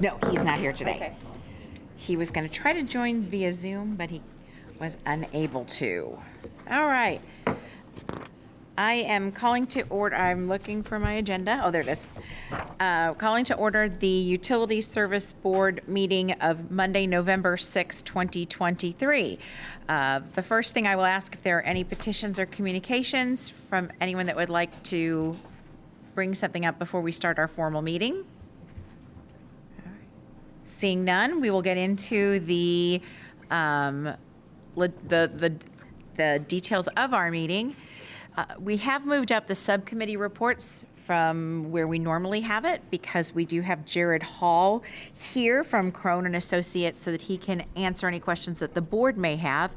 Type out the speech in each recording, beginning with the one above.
No, he's not here today. Okay. He was going to try to join via Zoom, but he was unable to. All right. I am calling to order, I'm looking for my agenda. Oh, there it is. Calling to order the Utility Service Board meeting of Monday, November 6, 2023. The first thing I will ask if there are any petitions or communications from anyone that would like to bring something up before we start our formal meeting. Seeing none, we will get into the details of our meeting. We have moved up the subcommittee reports from where we normally have it because we do have Jared Hall here from Crone and Associates so that he can answer any questions that the board may have.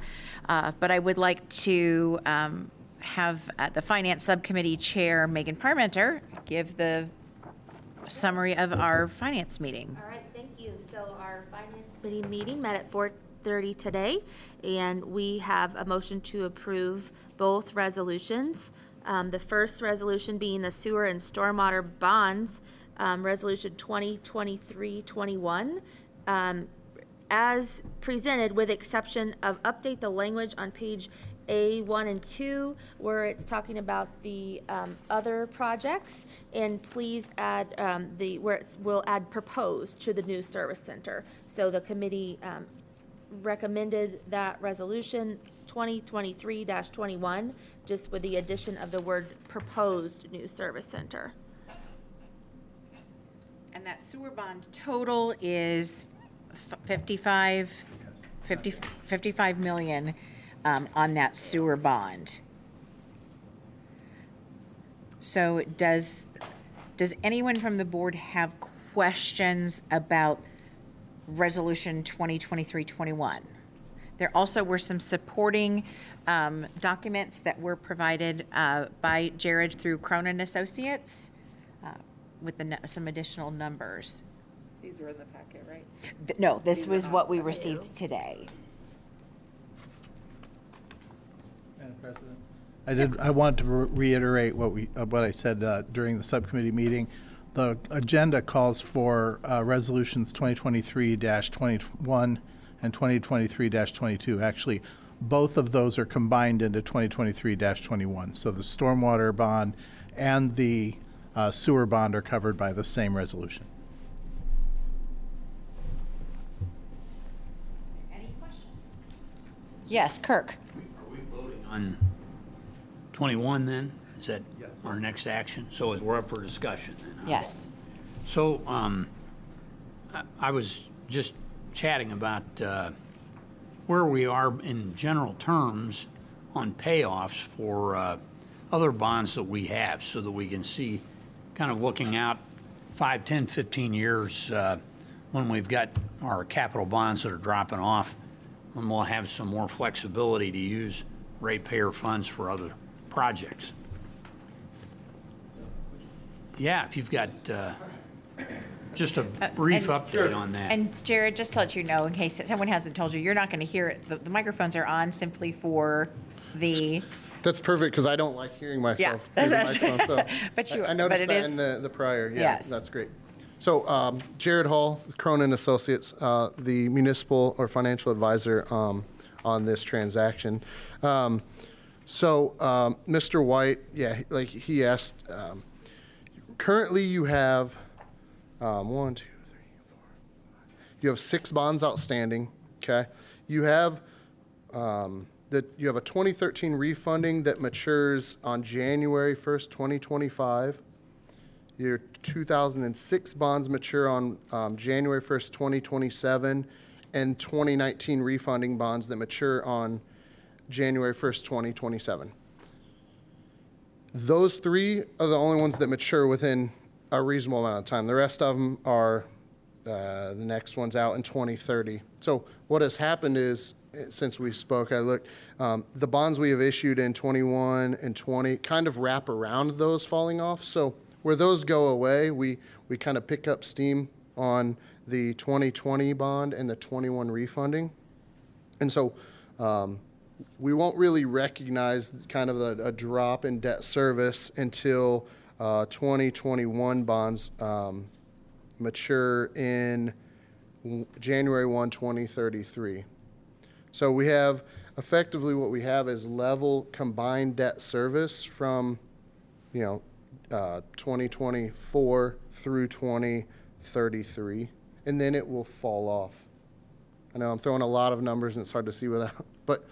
But I would like to have the Finance Subcommittee Chair, Megan Parmenter, give the summary of our finance meeting. All right, thank you. So our Finance Committee meeting met at 4:30 today, and we have a motion to approve both resolutions. The first resolution being the sewer and stormwater bonds, resolution 2023-21, as presented with exception of update the language on page A1 and 2 where it's talking about the other projects, and please add we'll add proposed to the new service center. So the committee recommended that resolution 2023-21 just with the addition of the word proposed new service center. And that sewer bond total is 55 million on that sewer bond. So does anyone from the board have questions about Resolution 2023-21? There also were some supporting documents that were provided by Jared through Cronin Associates with some additional numbers. These were in the packet, right? No, this was what we received today. Madam President, I wanted to reiterate what I said during the subcommittee meeting. The agenda calls for resolutions 2023-21 and 2023-22. Actually, both of those are combined into 2023-21. So the stormwater bond and the sewer bond are covered by the same resolution. Any questions? Yes, Kirk. Are we voting on 21 then? Is that our next action? So we're up for discussion then? Huh? Yes. So I was just chatting about where we are in general terms on payoffs for other bonds that we have so that we can see, kind of looking out 5, 10, 15 years when we've got our capital bonds that are dropping off, and we'll have some more flexibility to use ratepayer funds for other projects. Yeah, if you've got just a brief update on that. And Jared, just to let you know, in case someone hasn't told you, you're not going to hear it. The microphones are on simply for the... That's perfect, because I don't like hearing myself through the microphone. So but I noticed that in the prior. Yeah, yes. That's great. So Jared Hall, Cronin Associates, the municipal or financial advisor on this transaction. Mr. White, yeah, like he asked, currently you have 1, 2, 3, 4, 5. You have 6 bonds outstanding. Okay, you have you have a 2013 refunding that matures on January 1st, 2025. Your 2006 bonds mature on January 1st, 2027, and 2019 refunding bonds that mature on January 1st, 2027. Those 3 are the only ones that mature within a reasonable amount of time. The rest of them are the next one's out in 2030. So what has happened is, since we spoke, I looked, the bonds we have issued in 21 and 20 kind of wrap around those falling off. So where those go away, we kind of pick up steam on the 2020 bond and the 21 refunding. And so we won't really recognize kind of a drop in debt service until 2021 bonds mature in January 1, 2033. So we have, effectively what we have is level combined debt service from, 2024 through 2033, and then it will fall off. I know I'm throwing a lot of numbers and it's hard to see without, but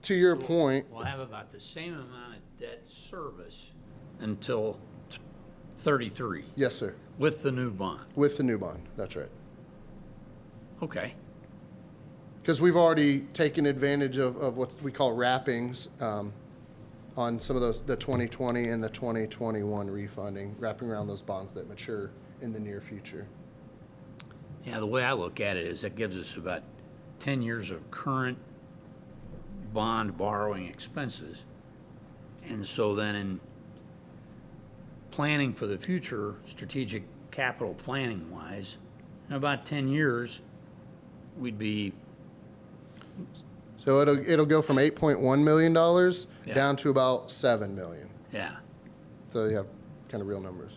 to your point, We'll have about the same amount of debt service until 33 yes, sir, with the new bond. with the new bond, that's right. Okay. Because we've already taken advantage of what we call wrappings on some of those, the 2020 and the 2021 refunding, wrapping around those bonds that mature in the near future. Yeah, the way I look at it is that gives us about 10 years of current bond borrowing expenses. And so then in planning for the future, strategic capital planning wise, in about 10 years, we'd be, So it'll go from $8.1 million Yeah. down to about $7 million. yeah. So you have kind of real numbers.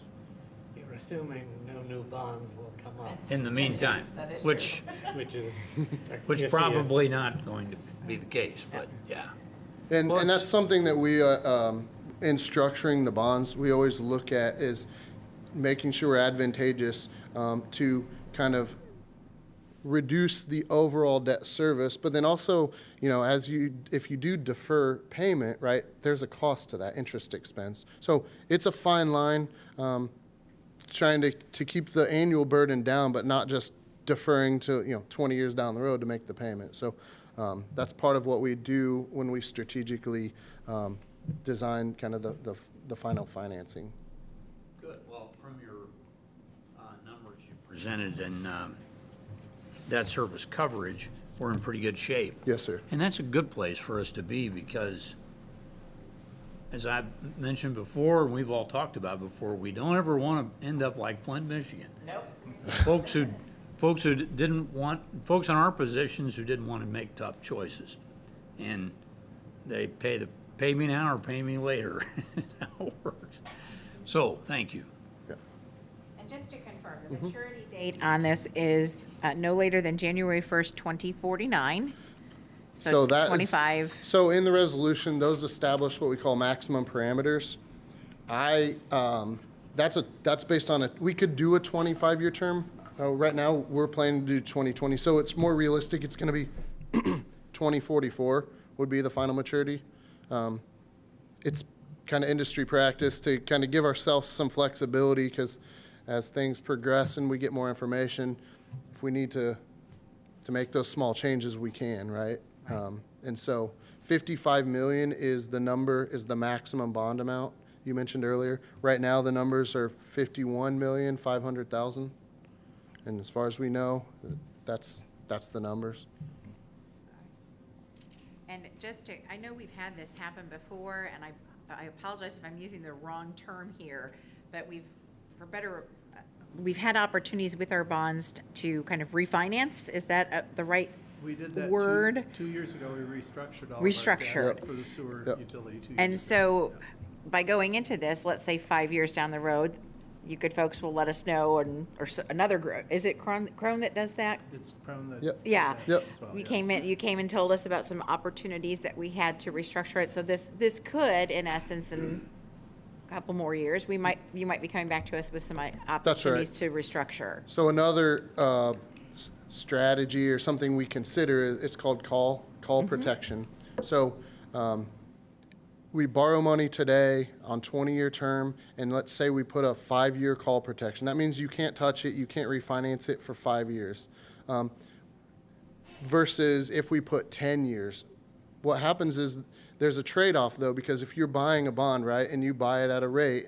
You're assuming no new bonds will come up, In the meantime, which which is. which yes, yes. probably not going to be the case, but yeah. And, Well, and that's it's- something that we, in structuring the bonds, we always look at is making sure we're advantageous to kind of reduce the overall debt service, but then also, if you do defer payment, right, there's a cost to that interest expense. So it's a fine line, trying to keep the annual burden down, but not just deferring to, 20 years down the road to make the payment. So that's part of what we do when we strategically design kind of the final financing. Good. Well, from your numbers you presented and debt service coverage, we're in pretty good shape. Yes, sir. And that's a good place for us to be because, as I've mentioned before, and we've all talked about before, we don't ever want to end up like Flint, Michigan. Nope. Folks who didn't want, folks in our positions who didn't want to make tough choices. And they pay me now or pay me later. That's how it works. So, thank you. And just to confirm, the maturity date on this is no later than January 1st, 2049. So that is- 25. So in the resolution, those establish what we call maximum parameters. That's based on we could do a 25-year term. Right now, we're planning to do 2020, so it's more realistic. It's going to be 2044 would be the final maturity. It's kind of industry practice to kind of give ourselves some flexibility because as things progress and we get more information, if we need to make those small changes, we can, right? And so 55 million is the maximum bond amount you mentioned earlier. Right now, the numbers are 51,500,000. And as far as we know, that's the numbers. And just to, I know we've had this happen before, and I apologize if I'm using the wrong term here, but we've had opportunities with our bonds to kind of refinance. Is that the right We did that word? 2 years ago. We restructured all Restructured. of our debt for the sewer Yep. utility 2 years And ago. so by going into this, let's say 5 years down the road, you good folks will let us know, is it Crone that does that? It's prone that. Yep. Yeah. Yep. as well, You yeah. came and told us about some opportunities that we had to restructure it. So this could, in essence, in a couple more years, you might be coming back to us with some opportunities to restructure. So another strategy or something we consider, it's called call protection. So we borrow money today on 20-year term, and let's say we put a 5-year call protection. That means you can't touch it, you can't refinance it for 5 years. Versus if we put 10 years. What happens is there's a trade-off, though, because if you're buying a bond, right, and you buy it at a rate,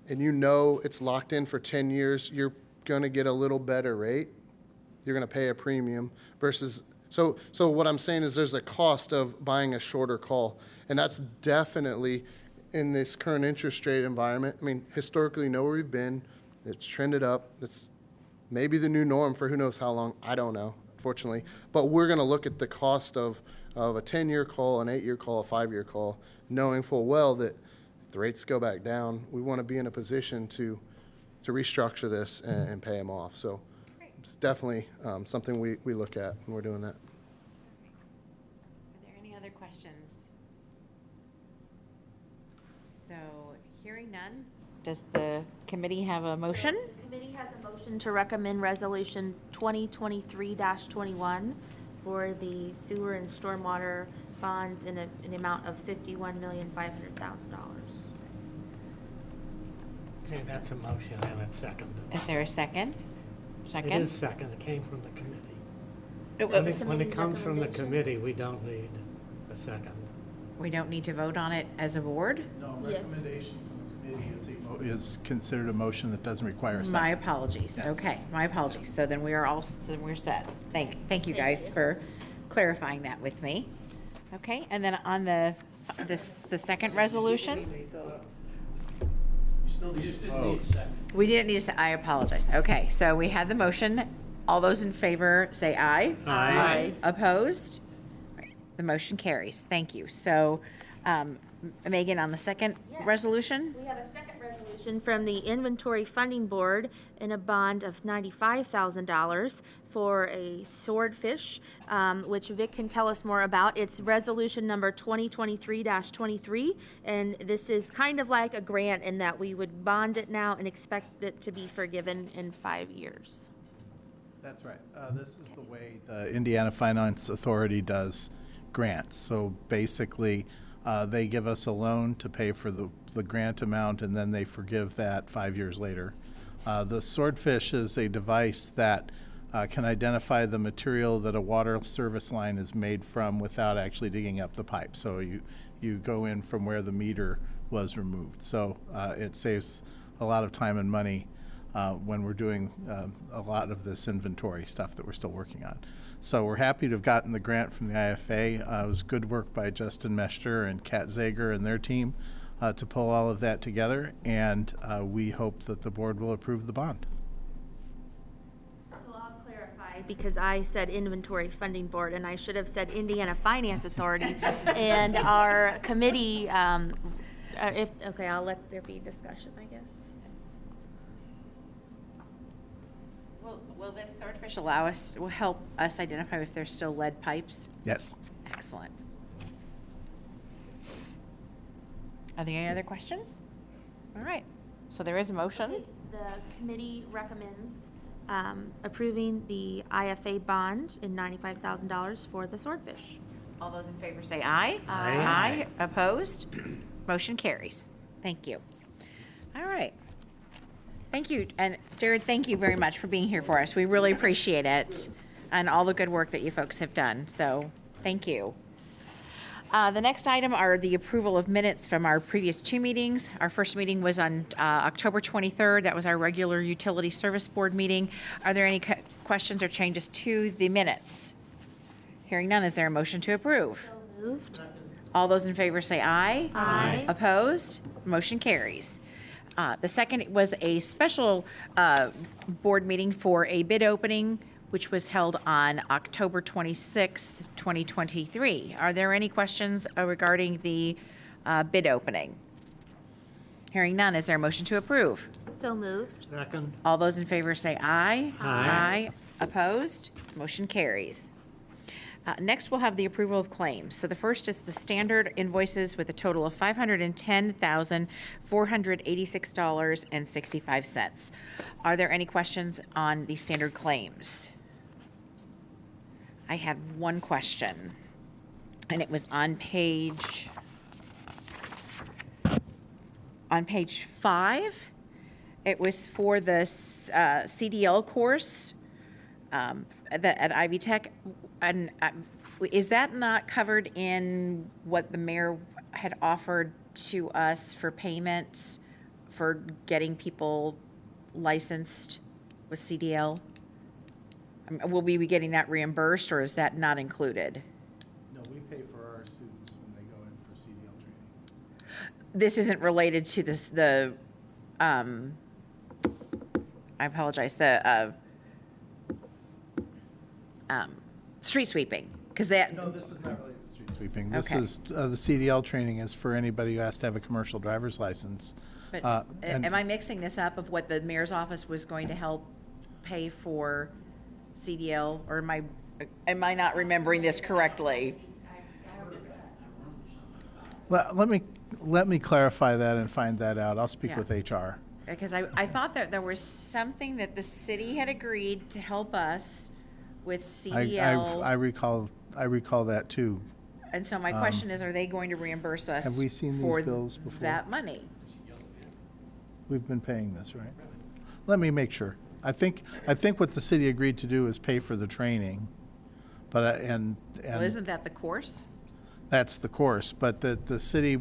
and you know it's locked in for 10 years, you're going to get a little better rate. You're going to pay a premium versus, so what I'm saying is there's a cost of buying a shorter call. And that's definitely in this current interest rate environment. I mean, historically, you know where we've been. It's trended up. It's maybe the new norm for who knows how long. I don't know, fortunately. But we're going to look at the cost of a 10-year call, an 8-year call, a 5-year call, knowing full well that if the rates go back down, we want to be in a position to to restructure this and pay them off. So it's definitely something we look at when we're doing that. Are there any other questions? So, hearing none, does the committee have a motion? The committee has a motion to recommend Resolution 2023-21 for the sewer and stormwater bonds in an amount of $51,500,000. Okay, that's a motion and it's seconded. Is there a second? It is second, it came from the committee. It When was- it- When it committee's comes from the recommendation? committee, we don't need a second. We don't need to vote on it as a board? No, Yes. recommendation from the committee is considered a motion that doesn't require a second. My apologies. Yes. Okay, my apologies. So then we are all, then we're set. Thank you guys for clarifying that with me. Okay, and then on the second resolution? You just didn't need a second. We didn't need to say, I apologize. Okay, so we had the motion. All those in favor say aye. Aye. Opposed? Right, the motion carries. Thank you. So, Megan, on the second Yeah. resolution? We have a second resolution from the Inventory Funding Board in a bond of $95,000 for a swordfish, which Vic can tell us more about. It's resolution number 2023-23, and this is kind of like a grant in that we would bond it now and expect it to be forgiven in 5 years. That's right. This is the way the Indiana Finance Authority does grants. So basically, they give us a loan to pay for the grant amount, and then they forgive that 5 years later. The swordfish is a device that can identify the material that a water service line is made from without actually digging up the pipe. So you go in from where the meter was removed. So it saves a lot of time and money when we're doing a lot of this inventory stuff that we're still working on. So we're happy to have gotten the grant from the IFA. It was good work by Justin Mester and Kat Zager and their team to pull all of that together, and we hope that the board will approve the bond. So I'll clarify, because I said Inventory Funding Board, and I should have said Indiana Finance Authority, and our committee, okay, I'll let there be discussion, I guess. Will this swordfish will help us identify if there's still lead pipes? Yes. Excellent. Are there any other questions? All right, so there is a motion. The committee recommends approving the IFA bond in $95,000 for the swordfish. All those in favor say aye. Aye. Aye. Opposed? Motion carries. Thank you. All right. Thank you. And Jared, thank you very much for being here for us. We really appreciate it and all the good work that you folks have done. So thank you. The next item are the approval of minutes from our previous two meetings. Our first meeting was on October 23rd. That was our regular Utility Service Board meeting. Are there any questions or changes to the minutes? Hearing none, is there a motion to approve? So moved. All those in favor say aye. Aye. Opposed? Motion carries. The second was a special board meeting for a bid opening, which was held on October 26th, 2023. Are there any questions regarding the bid opening? Hearing none, is there a motion to approve? So moved. Second? All those in favor say aye. Aye. Opposed? Motion carries. Next, we'll have the approval of claims. So the first is the standard invoices with a total of $510,486.65. Are there any questions on the standard claims? I had one question, and it was on page 5. It was for the CDL course at Ivy Tech. And is that not covered in what the mayor had offered to us for payments for getting people licensed with CDL? Will we be getting that reimbursed, or is that not included? No, we pay for our students when they go in for CDL training. This isn't related to this, I apologize, street sweeping, because that, No, this is not related to street sweeping. This Okay. is, the CDL training is for anybody who has to have a commercial driver's license But and- am I mixing this up of what the mayor's office was going to help pay for CDL, or am I not remembering this correctly? Let me clarify that and find that out. I'll speak Yeah. with HR. Because I thought that there was something that the city had agreed to help us with CDL. I recall that too. And so my question is, are they going to reimburse us Have we seen these for bills before? that money? We've been paying this, right? Let me make sure. I think what the city agreed to do is pay for the training, but, Well, isn't that the course? that's the course, but the city,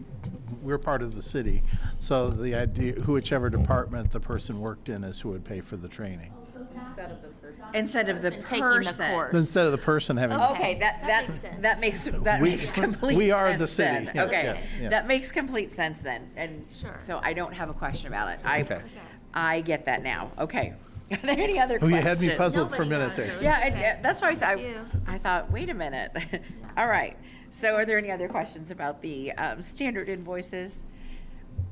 we're part of the city. So the idea, whichever department the person worked in is who would pay for the training. Instead of the person. Instead of the Taking the person. course. Instead of the person having. Okay, That makes sense. that We- makes complete sense we are the city, then. yes, Okay, yes, yes. that makes complete sense then, and Sure. so I don't have a question about it. Okay. I get that now, okay. Are there any other Oh, questions? you had me puzzled for a Nobody minute knows, there. really. Yeah, Okay. that's why It's you. I thought, wait a minute. All right, so are there any other questions about the standard invoices?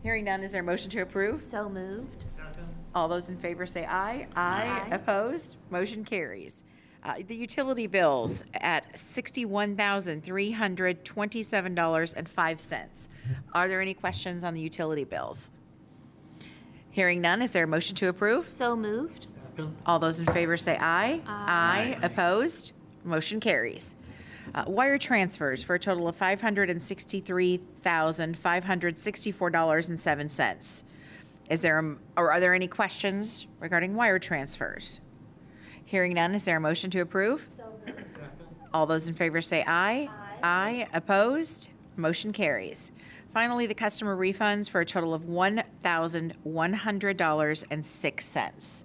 Hearing none, is there a motion to approve? So moved. All those in favor say aye. Aye. Aye. Opposed? Motion carries. The utility bills at $61,327.05. Are there any questions on the utility bills? Hearing none, is there a motion to approve? So moved. All those in favor say aye. Aye. Opposed? Motion carries. Wire transfers for a total of $563,564.07. Are there any questions regarding wire transfers? Hearing none, is there a motion to approve? All those in favor say aye. Aye. Opposed? Motion carries. Finally, the customer refunds for a total of $1,100.06.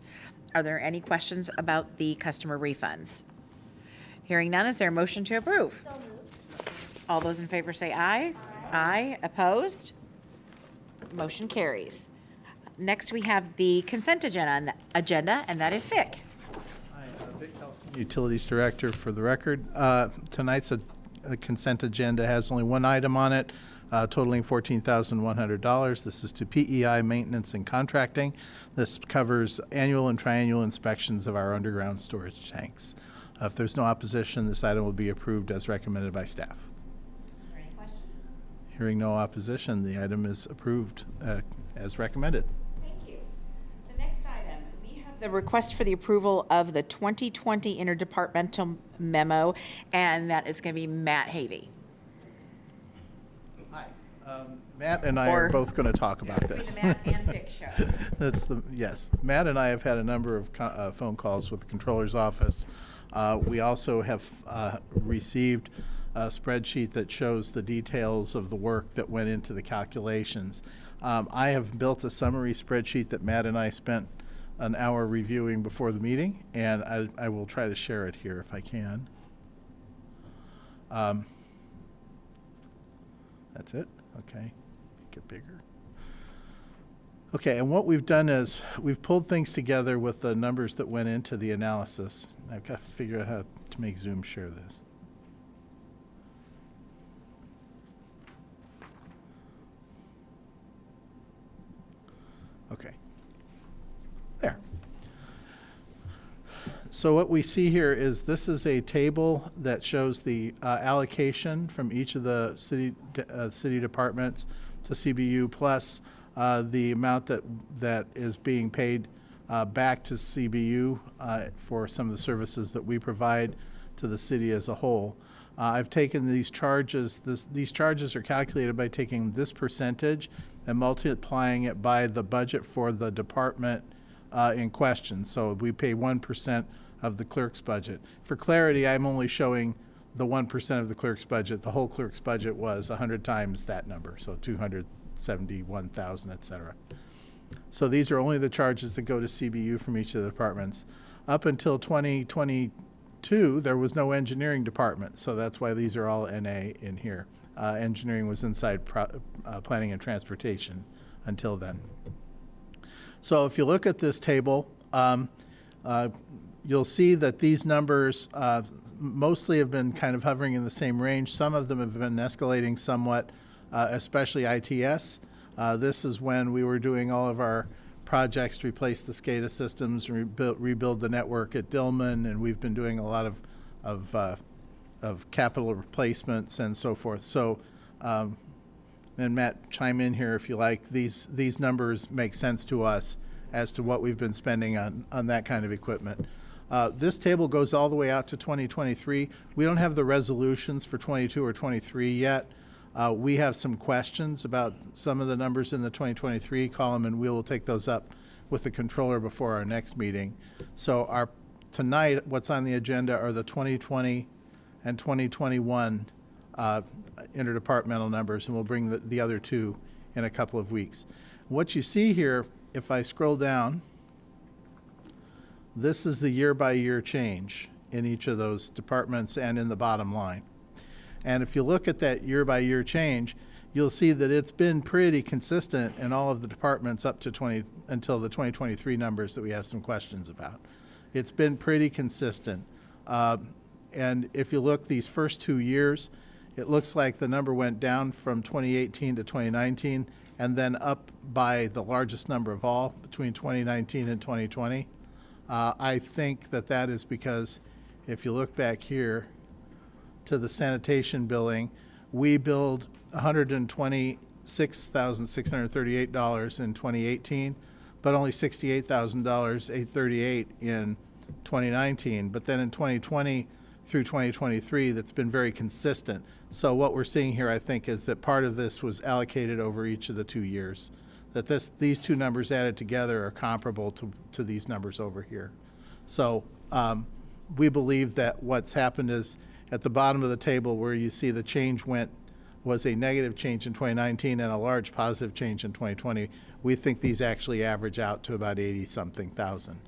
Are there any questions about the customer refunds? Hearing none, is there a motion to approve? All those in favor say aye. Aye. Opposed? Motion carries. Next, we have the consent agenda, and that is Vic. Hi, Vic Helston, Utilities Director for the record. Tonight's consent agenda has only one item on it, totaling $14,100. This is to PEI maintenance and contracting. This covers annual and triannual inspections of our underground storage tanks. If there's no opposition, this item will be approved as recommended by staff. Any questions? Hearing no opposition, the item is approved as recommended. Thank you. The next item, we have the request for the approval of the 2020 interdepartmental memo, and that is going to be Matt Havey. Hi. Matt and I are Or- both going to talk about It's this. the Matt and Vic show. Yes. Matt and I have had a number of phone calls with the controller's office. We also have received a spreadsheet that shows the details of the work that went into the calculations. I have built a summary spreadsheet that Matt and I spent an hour reviewing before the meeting, and I will try to share it here if I can. That's it? Okay. Make it bigger. Okay, and what we've done is we've pulled things together with the numbers that went into the analysis. I've got to figure out how to make Zoom share this. Okay. There. So what we see here is this is a table that shows the allocation from each of the city departments to CBU plus the amount that is being paid back to CBU for some of the services that we provide to the city as a whole. I've taken these charges. These charges are calculated by taking this percentage and multiplying it by the budget for the department in question. So we pay 1% of the clerk's budget. For clarity, I'm only showing the 1% of the clerk's budget. The whole clerk's budget was 100 times that number, so 271,000, et cetera. So these are only the charges that go to CBU from each of the departments. Up until 2022, there was no engineering department, so that's why these are all NA in here. Engineering was inside planning and transportation until then. So if you look at this table, you'll see that these numbers mostly have been kind of hovering in the same range. Some of them have been escalating somewhat, especially ITS. This is when we were doing all of our projects to replace the SCADA systems, rebuild the network at Dillman, and we've been doing a lot of capital replacements and so forth. So, and Matt, chime in here if you like. These numbers make sense to us as to what we've been spending on that kind of equipment. This table goes all the way out to 2023. We don't have the resolutions for 22 or 23 yet. We have some questions about some of the numbers in the 2023 column, and we will take those up with the controller before our next meeting. So tonight, what's on the agenda are the 2020 and 2021 interdepartmental numbers, and we'll bring the other two in a couple of weeks. What you see here, if I scroll down, this is the year-by-year change in each of those departments and in the bottom line. And if you look at that year-by-year change, you'll see that it's been pretty consistent in all of the departments up to until the 2023 numbers that we have some questions about. It's been pretty consistent. And if you look these first 2 years, it looks like the number went down from 2018 to 2019 and then up by the largest number of all between 2019 and 2020. I think that is because if you look back here to the sanitation billing, we billed $126,638 in 2018, but only $68,838 in 2019. But then in 2020 through 2023, that's been very consistent. So what we're seeing here, I think, is that part of this was allocated over each of the 2 years. That these two numbers added together are comparable to these numbers over here. So we believe that what's happened is at the bottom of the table where you see the change was a negative change in 2019 and a large positive change in 2020. We think these actually average out to about 80-something thousand.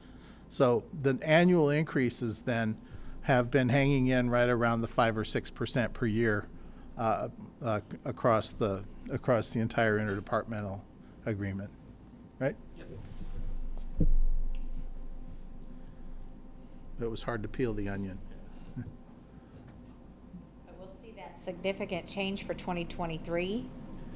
So the annual increases then have been hanging in right around the 5 or 6% per year across the entire interdepartmental agreement, right? Yep. It was hard to peel the onion. But we'll see that significant change for 2023.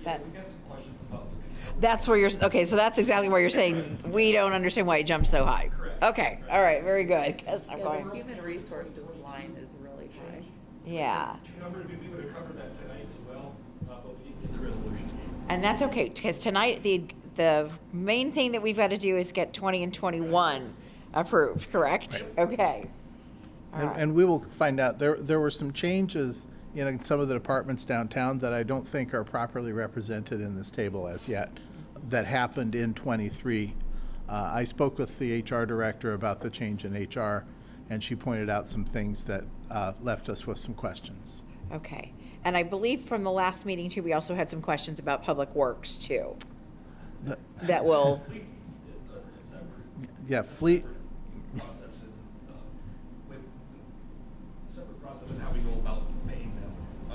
That We got some questions about the that's where you're okay. So that's exactly where you're saying we don't understand why it jumped so high. Correct. Okay. All right. Very good. Because I'm Yeah, going. the human resources line is really high. Yeah. numbers, we would have covered that tonight as well, but we didn't get the resolution. And that's okay, because tonight, the main thing that we've got to do is get 20 and 21 approved, correct? Okay. All right. And we will find out. There were some changes in some of the departments downtown that I don't think are properly represented in this table as yet, that happened in 23. I spoke with the HR director about the change in HR, and she pointed out some things that left us with some questions. Okay. And I believe from the last meeting, too, we also had some questions about Public Works, too. That will, Fleet's a separate Yeah, fleet, process and, with separate process and how we go about paying them.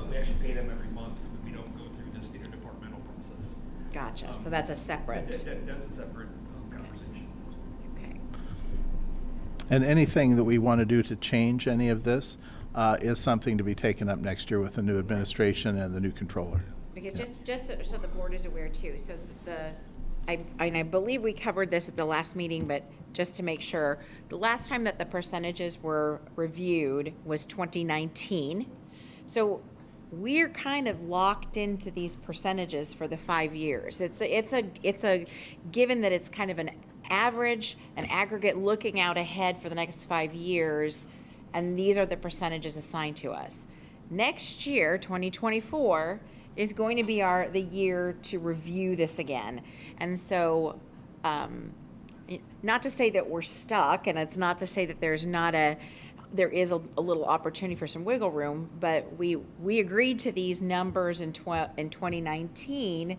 We actually pay them every month. We don't go through this interdepartmental process. gotcha. So that's a separate. That's a separate conversation. Okay. and anything that we want to do to change any of this is something to be taken up next year with the new administration and the new controller. Because just so the board is aware too, so I believe we covered this at the last meeting, but just to make sure, the last time that the percentages were reviewed was 2019. So we're kind of locked into these percentages for the 5 years. It's a given that it's kind of an average, an aggregate looking out ahead for the next 5 years, and these are the percentages assigned to us. Next year, 2024, is going to be the year to review this again. And so, not to say that we're stuck, and it's not to say that there is a little opportunity for some wiggle room, but we agreed to these numbers in 2019,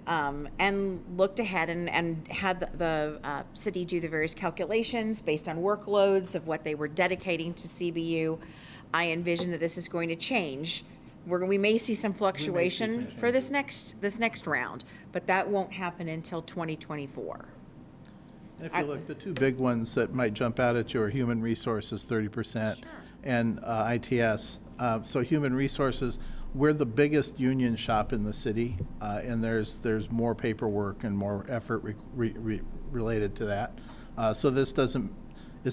and looked ahead and had the city do the various calculations based on workloads of what they were dedicating to CBU. I envision that this is going to change. We may see some fluctuation for this next round, but that won't happen until 2024. And if you look, the two big ones that might jump out at you are human resources, 30%, Sure. and ITS. So human resources, we're the biggest union shop in the city, and there's more paperwork and more effort related to that. So this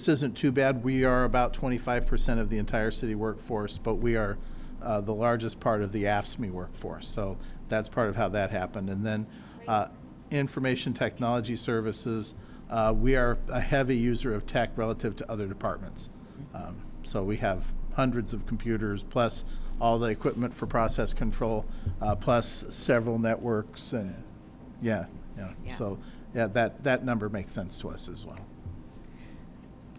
isn't too bad. We are about 25% of the entire city workforce, but we are the largest part of the AFSCME workforce. So that's part of how that happened. And then information technology services, we are a heavy user of tech relative to other departments. So we have hundreds of computers, plus all the equipment for process control, plus several networks, and yeah. So yeah, that number makes sense to us as well.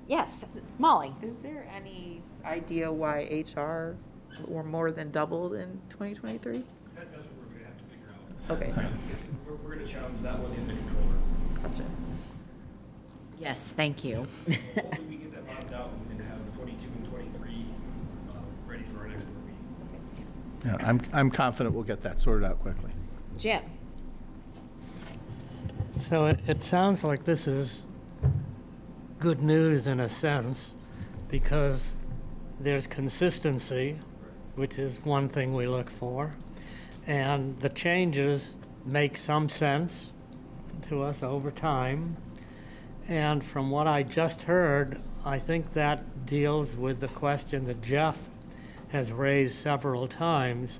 Yes, Molly. Is there any idea why HR were more than doubled in 2023? That's what we're gonna have to figure out. Okay, We're gonna challenge that one in the controller. gotcha. Yes, thank you. Hopefully we get that bottomed out and have 22 and 23 ready for our next board meeting. Yeah, I'm confident we'll get that sorted out quickly. Jim. So it sounds like this is good news in a sense, because there's consistency, which is one thing we look for, and the changes make some sense to us over time. And from what I just heard, I think that deals with the question that Jeff has raised several times,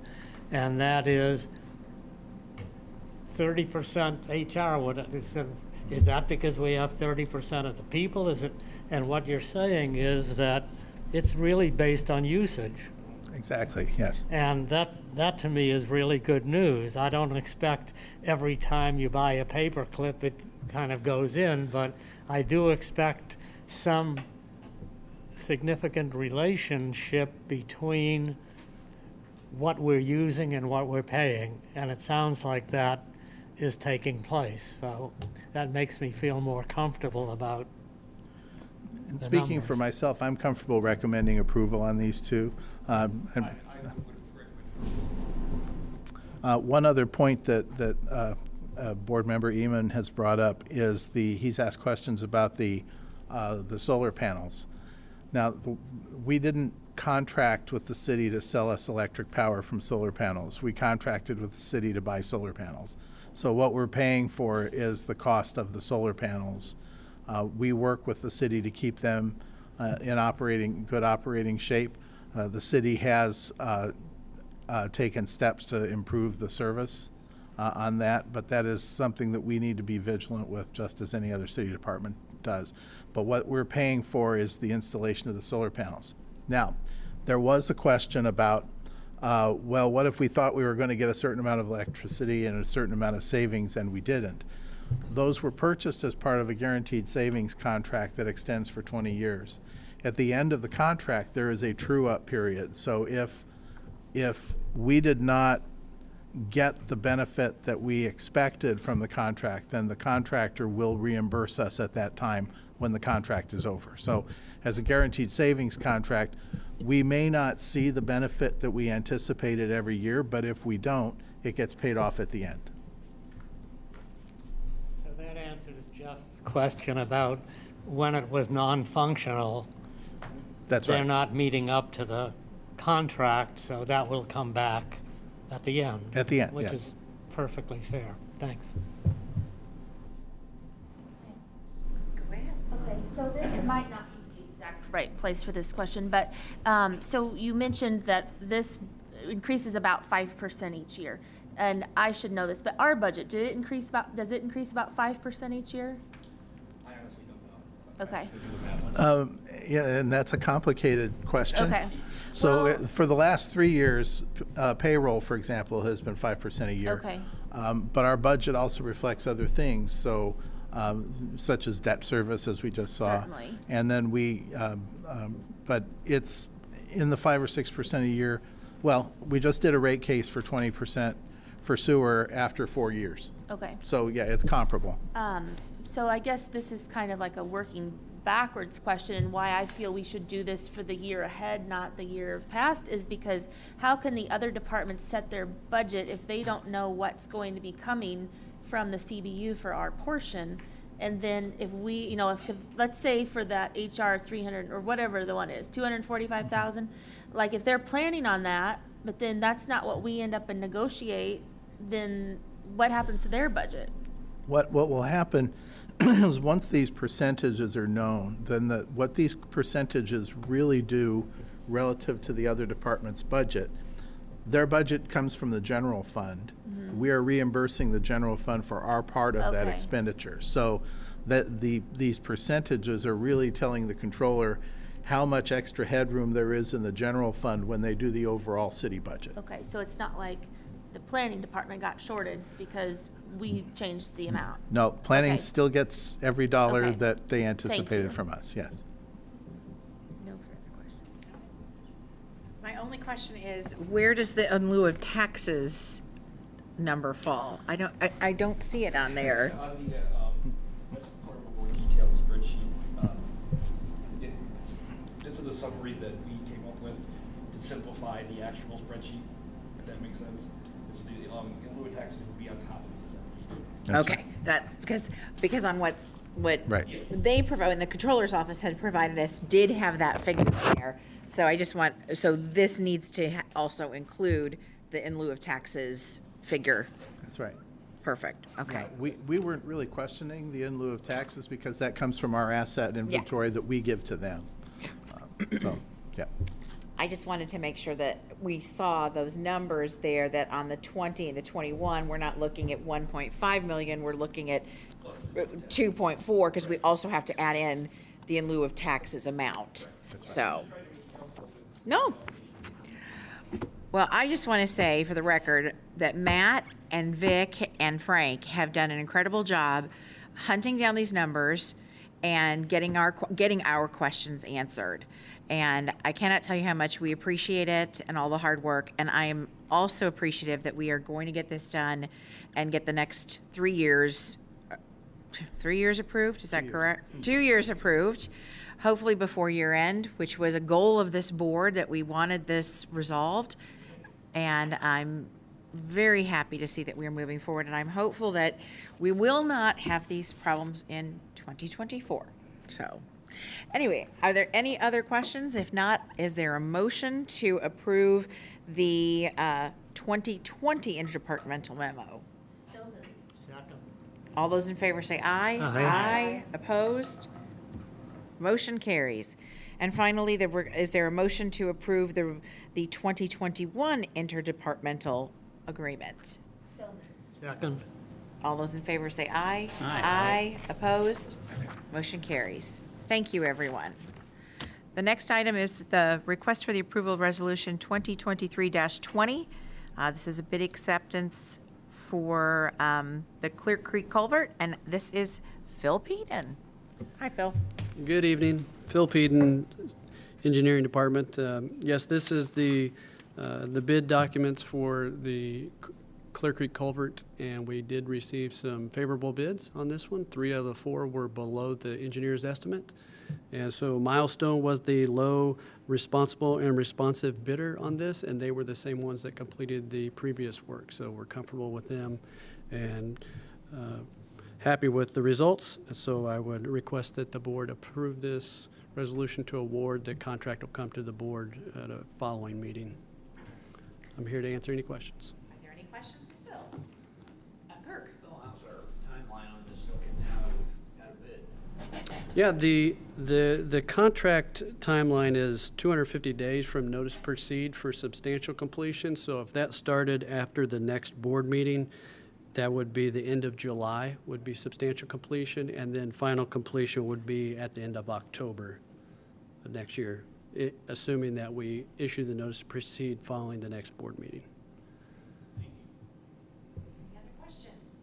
and that is 30% HR. Is that because we have 30% of the people? Is it? And what you're saying is that it's really based on usage. Exactly, yes. And that to me is really good news. I don't expect every time you buy a paper clip it kind of goes in, but I do expect some significant relationship between what we're using and what we're paying. And it sounds like that is taking place. So that makes me feel more comfortable about And the speaking for numbers. myself, I'm comfortable recommending approval on these two. I would recommend. One other point that Board Member Eamon has brought up is he's asked questions about the solar panels. Now, we didn't contract with the city to sell us electric power from solar panels. We contracted with the city to buy solar panels. So what we're paying for is the cost of the solar panels. We work with the city to keep them in good operating shape. The city has taken steps to improve the service on that, but that is something that we need to be vigilant with, just as any other city department does. But what we're paying for is the installation of the solar panels. Now, there was a question about, well, what if we thought we were going to get a certain amount of electricity and a certain amount of savings and we didn't? Those were purchased as part of a guaranteed savings contract that extends for 20 years. At the end of the contract, there is a true-up period. So if we did not get the benefit that we expected from the contract, then the contractor will reimburse us at that time when the contract is over. So as a guaranteed savings contract, we may not see the benefit that we anticipated every year, but if we don't, it gets paid off at the end. So that answers Jeff's question about when it was non-functional. That's They're right. not meeting up to the contract, so that will come back at the end. At the end, which yes. is perfectly fair. Thanks. Okay, so this might not be the exact right place for this question, but, so you mentioned that this increases about 5% each year. And I should know this, but our budget, does it increase about 5% each year? I honestly don't know. Okay. Yeah, and that's a complicated question. Okay. So Well- for the last 3 years, payroll, for example, has been 5% a year. Okay. But our budget also reflects other things, so such as debt service, as we just saw. Certainly. And then but it's in the 5 or 6% a year. Well, we just did a rate case for 20% for sewer after 4 years. Okay. So yeah, it's comparable. So I guess this is kind of like a working backwards question, and why I feel we should do this for the year ahead, not the year past, is because how can the other departments set their budget if they don't know what's going to be coming from the CBU for our portion? And then if we, if let's say for that HR 300 or whatever the one is, 245,000, like if they're planning on that, But then that's not what we end up and negotiate, then what happens to their budget? What will happen is once these percentages are known, then what these percentages really do relative to the other department's budget, their budget comes from the general fund. We are reimbursing the general fund for our part of that Okay. expenditure. So that these percentages are really telling the controller how much extra headroom there is in the general fund when they do the overall city budget. Okay, so it's not like the planning department got shorted because we changed the amount? No, planning Okay. still gets every dollar Okay. that they you. anticipated from us, yes. No further questions. My only question is, where does the in lieu of taxes number fall? I don't see it on there. On the, that's part of a more detailed spreadsheet. This is a summary that we came up with to simplify the actual spreadsheet, if that makes sense. It's the, in lieu of taxes would be on top of this every year. That's Okay, that, because on what Right. they provide, and the controller's office had provided us, did have that figure there. So I just want, so this needs to also include the in lieu of taxes figure. That's right. Perfect, okay. We weren't really questioning the in lieu of taxes because that comes from our asset inventory that we give to them. So, yeah. I just wanted to make sure that we saw those numbers there, that on the 20 and the 21, we're not looking at 1.5 million, we're looking at 2.4, because we also have to add in the in lieu of taxes amount, so. No. Well, I just want to say for the record that Matt and Vic and Frank have done an incredible job hunting down these numbers and getting our questions answered. And I cannot tell you how much we appreciate it and all the hard work. And I am also appreciative that we are going to get this done and get the next 3 years, 3 years approved, is that correct? 2 years approved, hopefully before year end, which was a goal of this board, that we wanted this resolved. And I'm very happy to see that we are moving forward, and I'm hopeful that we will not have these problems in 2024. So, anyway, are there any other questions? If not, is there a motion to approve the 2020 interdepartmental memo? Second. All those in favor say aye. Aye. Opposed? Motion carries. And finally, is there a motion to approve the 2021 interdepartmental agreement? Second. All those in favor say aye. Aye. Opposed? Motion carries. Thank you, everyone. The next item is the request for the approval of Resolution 2023-20. This is a bid acceptance for the Clear Creek Culvert, and this is Phil Peden. Hi, Phil. Good evening. Phil Peden, Engineering Department. Yes, this is the bid documents for the Clear Creek Culvert, and we did receive some favorable bids on this one. 3 out of the 4 were below the engineer's estimate. And so Milestone was the low responsible and responsive bidder on this, and they were the same ones that completed the previous work. So we're comfortable with them and happy with the results. So I would request that the board approve this resolution to award. The contract will come to the board at a following meeting. I'm here to answer any questions. Are there any questions, Phil? Kirk? Bill, how's our timeline on this looking now that we've got a bid? Yeah, the contract timeline is 250 days from notice to proceed for substantial completion. So if that started after the next board meeting, that would be the end of July, would be substantial completion, and then final completion would be at the end of October of next year, assuming that we issue the notice to proceed following the next board meeting. Any other questions?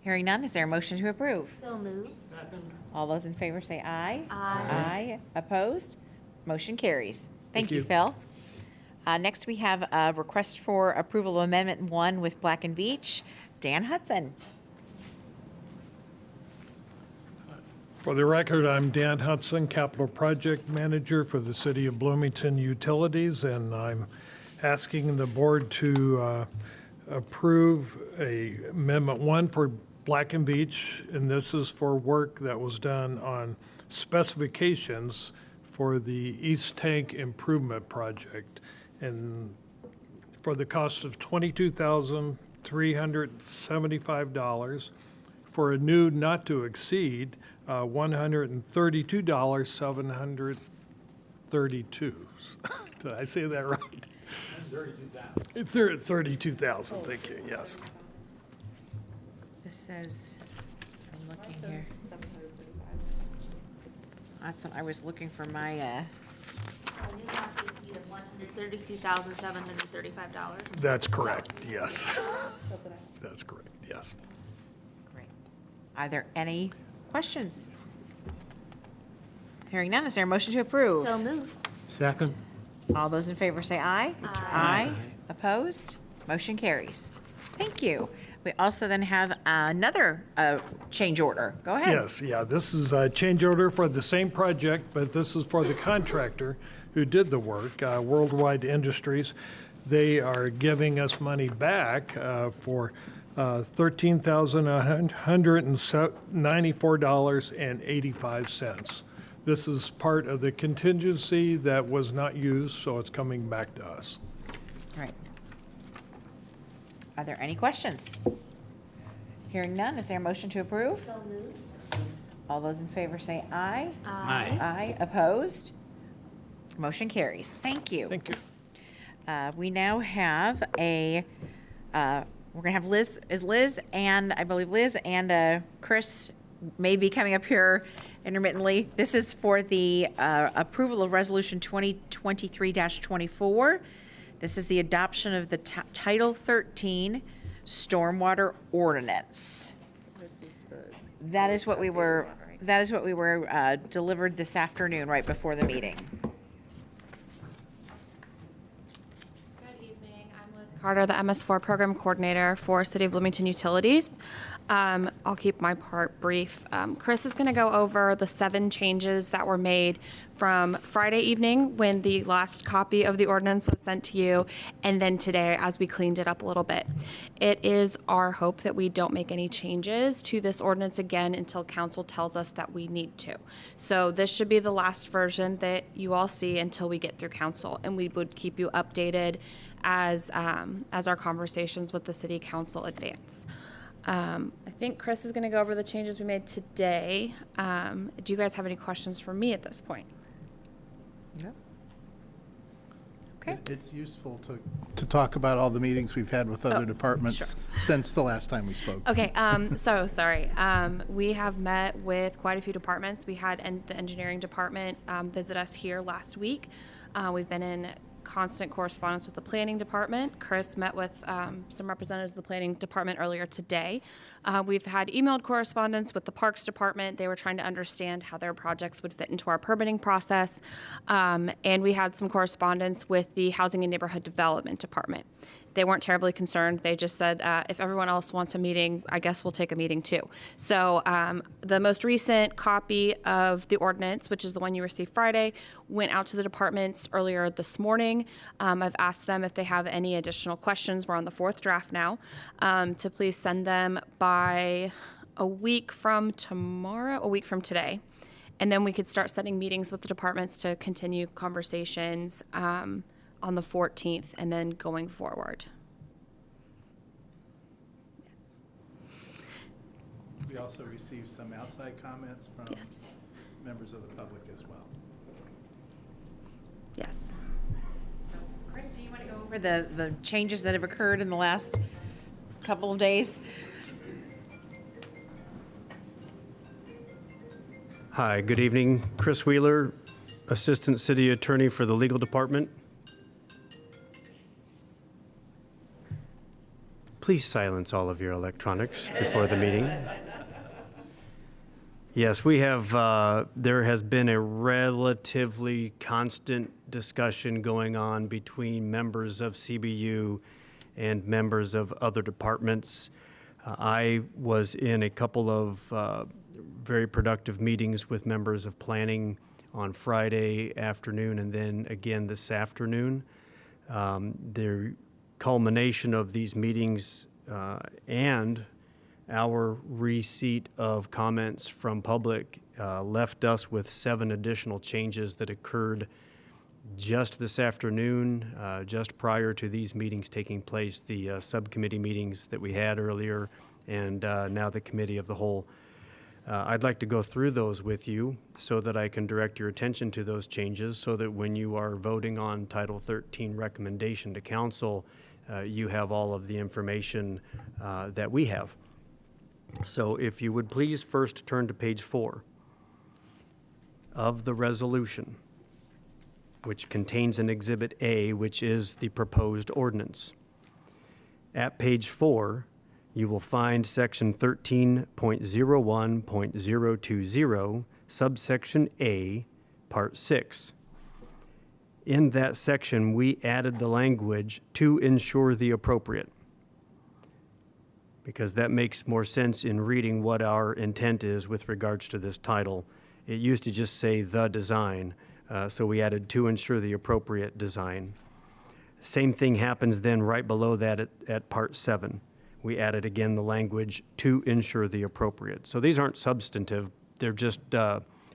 Hearing none, is there a motion to approve? So moved. Second. All those in favor say aye. Aye. Aye. Opposed? Motion carries. Thank Thank you, you. Phil. Next, we have a request for approval of Amendment 1 with Black and Beach. Dan Hudson. For the record, I'm Dan Hudson, Capital Project Manager for the City of Bloomington Utilities, and I'm asking the board to approve Amendment 1 for Black and Beach, and this is for work that was done on specifications for the East Tank Improvement Project. And for the cost of $22,375 for a new not to exceed $132,732. Did I say that right? 32,000, thank you, yes. This says, I'm looking here. That's what I was looking for my, A new not to exceed of $132,735. That's correct, yes. That's correct, yes. great. Are there any questions? Hearing none, is there a motion to approve? So moved. Second? All those in favor say aye. Aye. Opposed? Motion carries. Thank you. We also then have another change order. Go ahead. Yes, yeah, this is a change order for the same project, but this is for the contractor who did the work, Worldwide Industries. They are giving us money back for $13,194.85. This is part of the contingency that was not used, so it's coming back to us. All right. Are there any questions? Hearing none, is there a motion to approve? So moved. All those in favor say aye. Aye. Aye. Opposed? Motion carries. Thank you. Thank you. We now have we're gonna have Liz and I believe Liz and Chris may be coming up here intermittently. This is for the approval of Resolution 2023-24. This is the adoption of the Title 13 Stormwater Ordinance. That is what we were delivered this afternoon, right before the meeting. Good evening. I'm Liz Carter, the MS4 Program Coordinator for City of Bloomington Utilities. I'll keep my part brief. Chris is going to go over the 7 changes that were made from Friday evening when the last copy of the ordinance was sent to you, and then today as we cleaned it up a little bit. It is our hope that we don't make any changes to this ordinance again until council tells us that we need to. So this should be the last version that you all see until we get through council, and we would keep you updated as our conversations with the city council advance. I think Chris is going to go over the changes we made today. Do you guys have any questions for me at this point? Yep. Okay. It's useful to talk about all the meetings we've had with other departments sure. since the last time we spoke. Okay, so sorry. We have met with quite a few departments. We had the engineering department visit us here last week. We've been in constant correspondence with the planning department. Chris met with some representatives of the planning department earlier today. We've had emailed correspondence with the parks department. They were trying to understand how their projects would fit into our permitting process. And we had some correspondence with the housing and neighborhood development department. They weren't terribly concerned. They just said, if everyone else wants a meeting, I guess we'll take a meeting too. So the most recent copy of the ordinance, which is the one you received Friday, went out to the departments earlier this morning. I've asked them if they have any additional questions. We're on the 4th draft now, to please send them by a week from today. And then we could start setting meetings with the departments to continue conversations on the 14th and then going forward. Yes. We also received some outside comments from Yes. members of the public as well. Yes. So, Chris, do you want to go over the changes that have occurred in the last couple of days? Hi, good evening. Chris Wheeler, Assistant City Attorney for the Legal Department. Please silence all of your electronics before the meeting. Yes, we have, there has been a relatively constant discussion going on between members of CBU and members of other departments. I was in a couple of very productive meetings with members of planning on Friday afternoon and then again this afternoon. The culmination of these meetings and our receipt of comments from public left us with 7 additional changes that occurred just this afternoon, just prior to these meetings taking place, the subcommittee meetings that we had earlier, and now the committee of the whole. I'd like to go through those with you so that I can direct your attention to those changes so that when you are voting on Title 13 recommendation to council, you have all of the information that we have. So if you would please first turn to page 4 of the resolution, which contains an Exhibit A, which is the proposed ordinance. At page 4, you will find section 13.01.020, subsection A, part 6. In that section, we added the language "to ensure the appropriate," because that makes more sense in reading what our intent is with regards to this title. It used to just say "the design," so we added "to ensure the appropriate design." Same thing happens then right below that at part 7. We added again the language "to ensure the appropriate." So these aren't substantive, they're just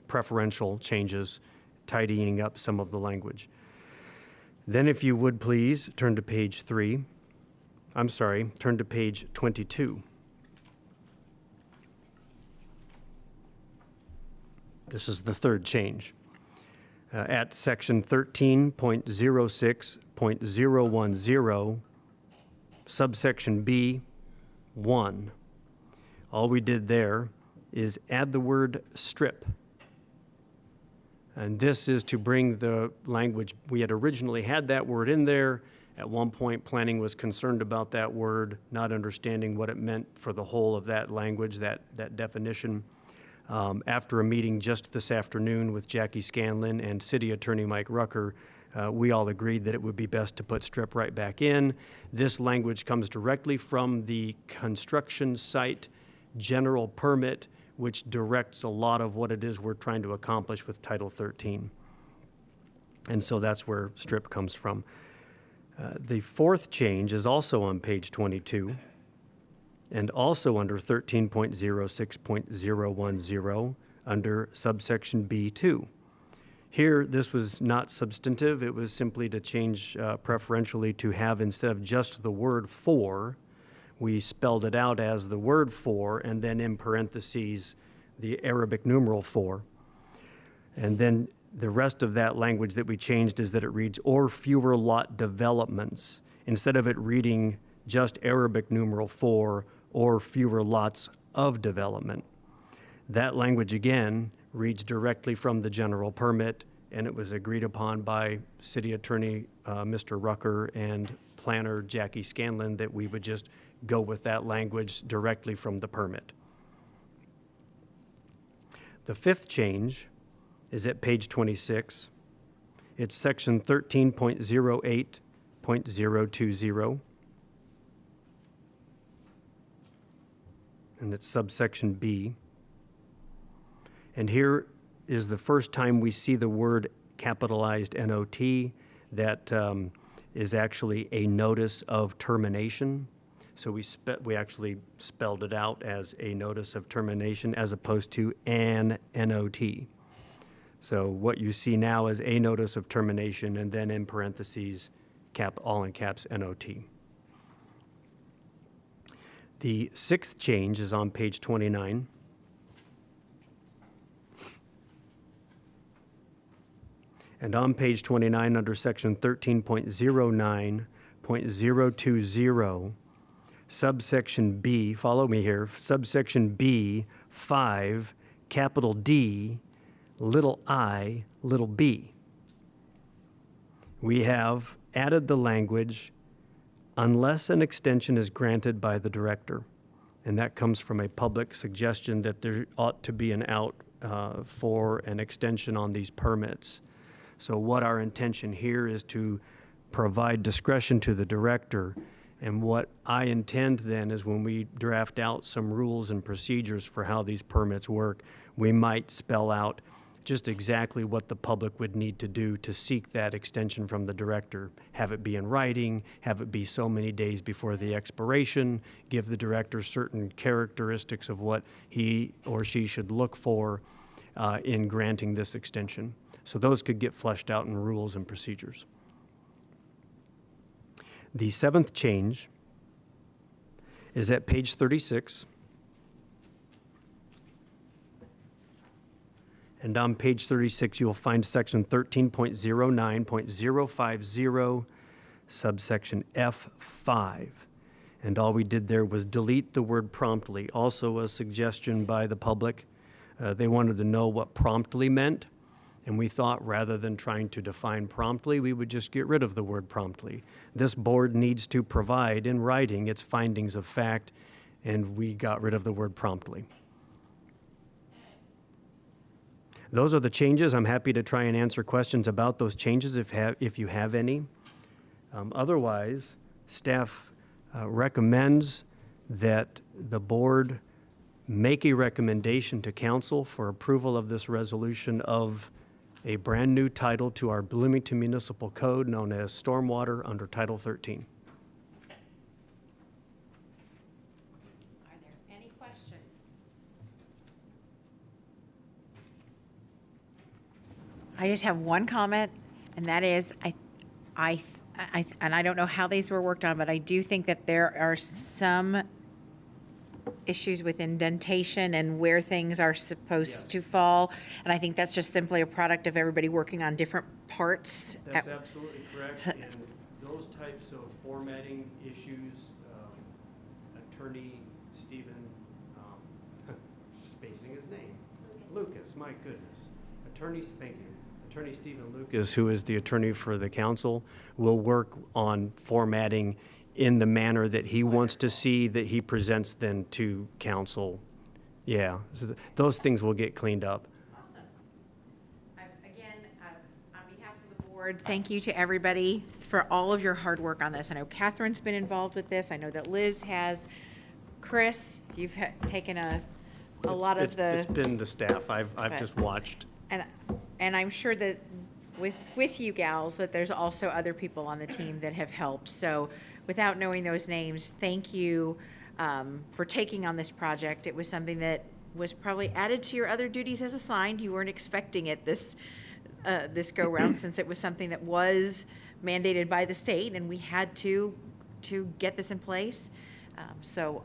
preferential changes, tidying up some of the language. Then if you would please turn to page 3. I'm sorry, turn to page 22. This is the third change. At section 13.06.010, subsection B, 1. All we did there is add the word "strip." And this is to bring the language, we had originally had that word in there. At one point, planning was concerned about that word, not understanding what it meant for the whole of that language, that definition. After a meeting just this afternoon with Jackie Scanlon and City Attorney Mike Rucker, we all agreed that it would be best to put "strip" right back in. This language comes directly from the construction site general permit, which directs a lot of what it is we're trying to accomplish with Title 13. And so that's where "strip" comes from. The fourth change is also on page 22 and also under 13.06.010 under subsection B2. Here, this was not substantive. It was simply to change preferentially to have, instead of just the word "for," we spelled it out as the word "for" and then in parentheses the Arabic numeral 4. And then the rest of that language that we changed is that it reads "or fewer lot developments," instead of it reading just Arabic numeral 4 or fewer lots of development. That language again reads directly from the general permit, and it was agreed upon by City Attorney Mr. Rucker and Planner Jackie Scanlon that we would just go with that language directly from the permit. The fifth change is at page 26. It's section 13.08.020, and it's subsection B. And here is the first time we see the word capitalized NOT. That is actually a notice of termination. So we actually spelled it out as a notice of termination as opposed to an NOT. So what you see now is a notice of termination and then in parentheses, all in caps, NOT. The sixth change is on page 29. And on page 29, under section 13.09.020, subsection B, follow me here, subsection B, 5, capital D, little I, little b. We have added the language, "unless an extension is granted by the director." And that comes from a public suggestion that there ought to be an out for an extension on these permits. So what our intention here is to provide discretion to the director. And what I intend then is when we draft out some rules and procedures for how these permits work, we might spell out just exactly what the public would need to do to seek that extension from the director. Have it be in writing, have it be so many days before the expiration, give the director certain characteristics of what he or she should look for. in granting this extension. So those could get fleshed out in rules and procedures. The seventh change is at page 36. And on page 36, you'll find section 13.09.050, subsection F5. And all we did there was delete the word promptly. Also a suggestion by the public. They wanted to know what promptly meant. And we thought rather than trying to define promptly, we would just get rid of the word promptly. This board needs to provide in writing its findings of fact, and we got rid of the word promptly. Those are the changes. I'm happy to try and answer questions about those changes if you have any. Otherwise, staff recommends that the board make a recommendation to council for approval of this resolution of a brand-new title to our Bloomington Municipal Code known as Stormwater under Title 13. Are there any questions? I just have one comment, and that is, and I don't know how these were worked on, but I do think that there are some issues with indentation and where things are supposed to fall. And I think that's just simply a product of everybody working on different parts. That's absolutely correct. And those types of formatting issues, Attorney Stephen, spacing his name, Lucas, my goodness. Thank you. Attorney Stephen Lucas, who is the attorney for the council, will work on formatting in the manner that he wants to see that he presents then to council. Yeah, so those things will get cleaned up. Awesome. Again, on behalf of the board, thank you to everybody for all of your hard work on this. I know Catherine's been involved with this. I know that Liz has. Chris, you've taken a lot of the. It's been the staff. I've just watched. And I'm sure that with you gals, that there's also other people on the team that have helped. So without knowing those names, thank you for taking on this project. It was something that was probably added to your other duties as assigned. You weren't expecting it this go-round since it was something that was mandated by the state, and we had to get this in place. So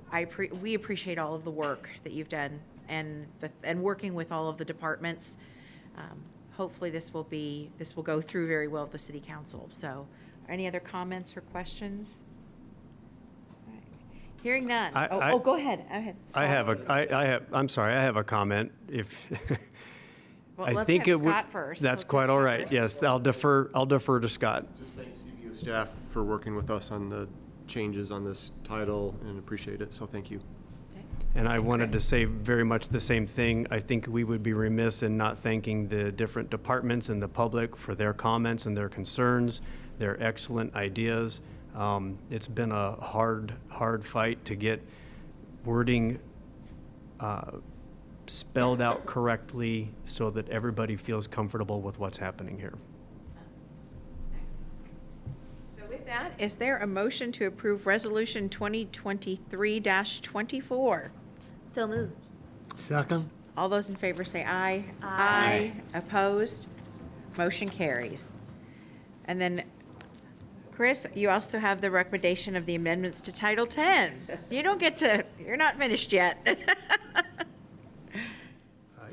we appreciate all of the work that you've done and working with all of the departments. Hopefully this will go through very well with the city council. So any other comments or questions? All right. Hearing none. Go ahead. I'm sorry, I have a comment. Well, let's have Scott first. That's quite all right. Yes, I'll defer to Scott. Just thank CBU staff for working with us on the changes on this title and appreciate it. So thank you. And I wanted to say very much the same thing. I think we would be remiss in not thanking the different departments and the public for their comments and their concerns, their excellent ideas. It's been a hard fight to get wording spelled out correctly so that everybody feels comfortable with what's happening here. So with that, is there a motion to approve Resolution 2023-24? So moved. Second? All those in favor say aye. Aye. Opposed? Motion carries. And then, Chris, you also have the recommendation of the amendments to Title 10. You're not finished yet.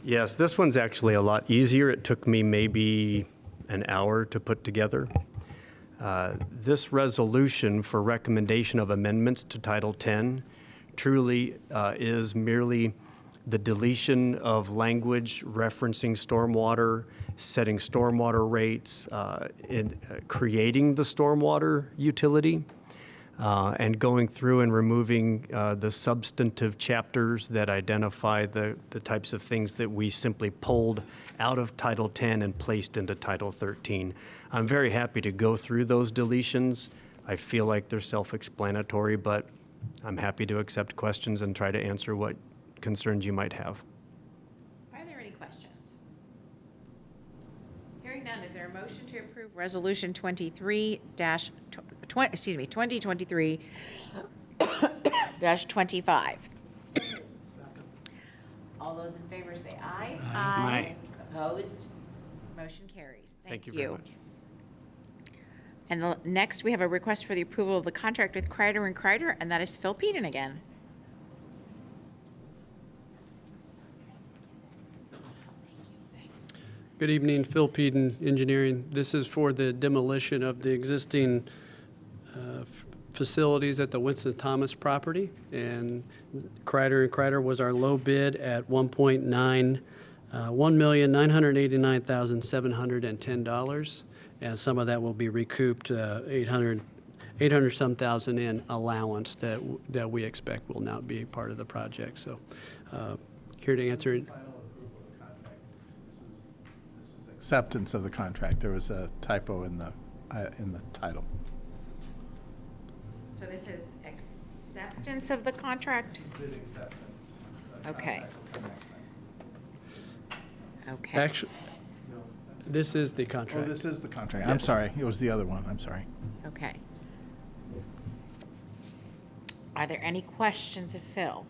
Yes, this one's actually a lot easier. It took me maybe an hour to put together. This resolution for recommendation of amendments to Title 10 truly is merely the deletion of language referencing stormwater, setting stormwater rates, creating the stormwater utility, and going through and removing the substantive chapters that identify the types of things that we simply pulled out of Title 10 and placed into Title 13. I'm very happy to go through those deletions. I feel like they're self-explanatory, but I'm happy to accept questions and try to answer what concerns you might have. Are there any questions? Hearing none, is there a motion to approve Resolution 2023-25? All those in favor say aye. Aye. Opposed? Motion carries. Thank you very much. And next, we have a request for the approval of the contract with Kreider and Kreider, and that is Phil Peden again. Good evening, Phil Peden, Engineering. This is for the demolition of the existing facilities at the Winston Thomas property. And Kreider was our low bid at $1,989,710. And some of that will be recouped, 800 some thousand in allowance that we expect will not be part of the project. So here to answer. Final approval of the contract. This is acceptance of the contract. There was a typo in the title. So this is acceptance of the contract? Bid acceptance. Okay. Okay. Actually, this is the Oh, contract. this is the contract. I'm sorry. It was the other one. I'm sorry. Okay. Are there any questions of Phil?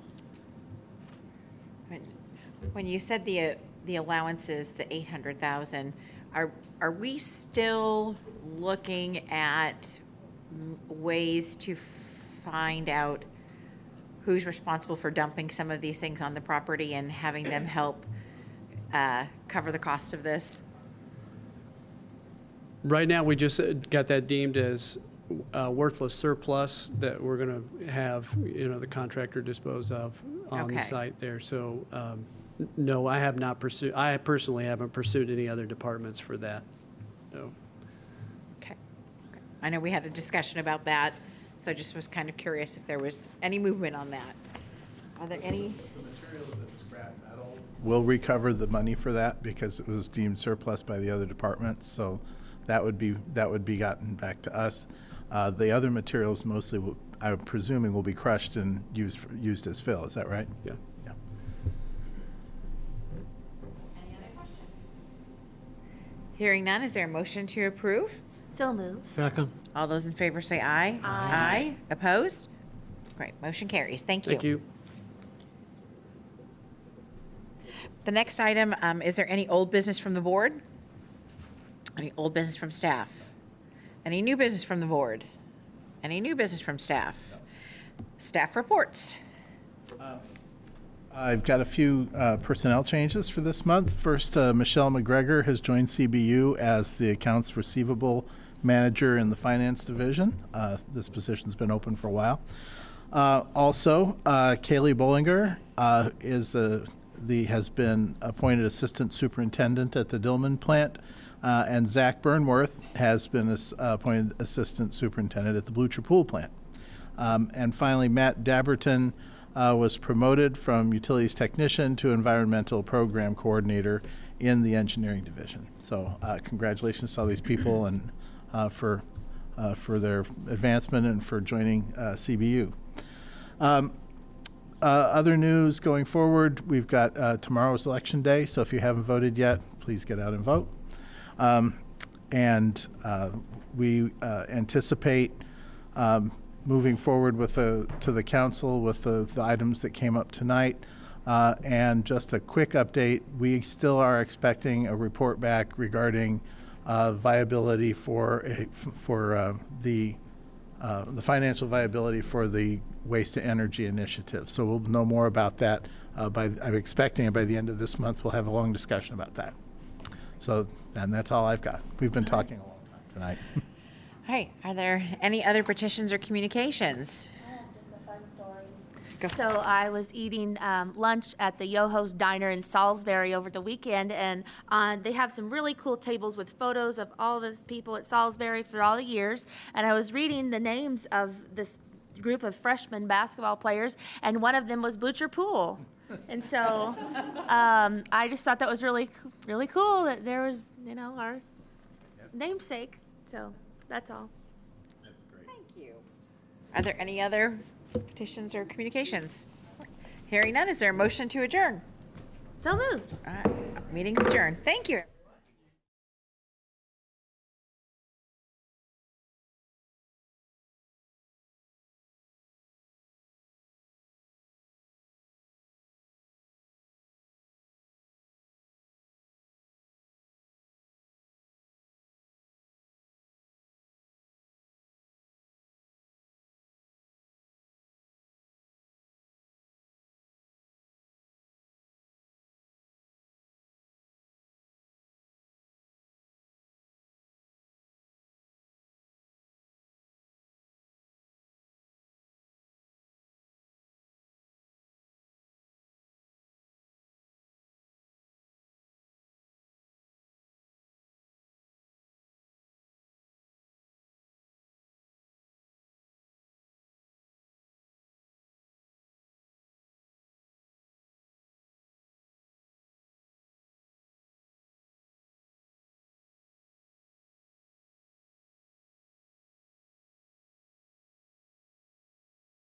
When you said the allowances, the 800,000, are we still looking at ways to find out who's responsible for dumping some of these things on the property and having them help cover the cost of this? Right now, we just got that deemed as worthless surplus that we're going to have, the contractor dispose of on Okay. the site there. So, no, I personally haven't pursued any other departments for that. No. Okay. I know we had a discussion about that, so I just was kind of curious if there was any movement on that. Are there any? The material that's scrap metal. We'll recover the money for that because it was deemed surplus by the other departments, so that would be gotten back to us. The other materials mostly, I'm presuming, will be crushed and used as fill. Is that right? Yeah. Yeah. Any other questions? Hearing none, is there a motion to approve? So moved. Second. All those in favor say aye. Aye. Opposed? Great, motion carries. Thank you. Thank you. The next item, is there any old business from the board? Any old business from staff? Any new business from the board? Any new business from staff? Staff reports. I've got a few personnel changes for this month. First, Michelle McGregor has joined CBU as the accounts receivable manager in the finance division. This position's been open for a while. Also, Kaylee Bollinger has been appointed assistant superintendent at the Dillman plant. And Zach Burnworth has been appointed assistant superintendent at the Blue Pool plant. And finally, Matt Dabberton was promoted from utilities technician to environmental program coordinator in the engineering division. So congratulations to all these people and for their advancement and for joining CBU. Other news going forward, we've got tomorrow's election day, so if you haven't voted yet, please get out and vote. We anticipate moving forward to the council with the items that came up tonight. And just a quick update, we still are expecting a report back regarding viability for the financial viability for the waste to energy initiative. So we'll know more about that. I'm expecting by the end of this month, we'll have a long discussion about that. So, and that's all I've got. We've been talking a long time tonight. All right, are there any other petitions or communications? Just a fun story. So I was eating lunch at the Yoho's Diner in Salisbury over the weekend, and they have some really cool tables with photos of all the people at Salisbury for all the years. And I was reading the names of this group of freshman basketball players, and one of them was Butcher Poole. And so I just thought that was really, really cool that there was, our namesake. So that's all. That's great. Thank you. Are there any other petitions or communications? Hearing none, is there a motion to adjourn? So moved. All right, meeting's adjourned. Thank you.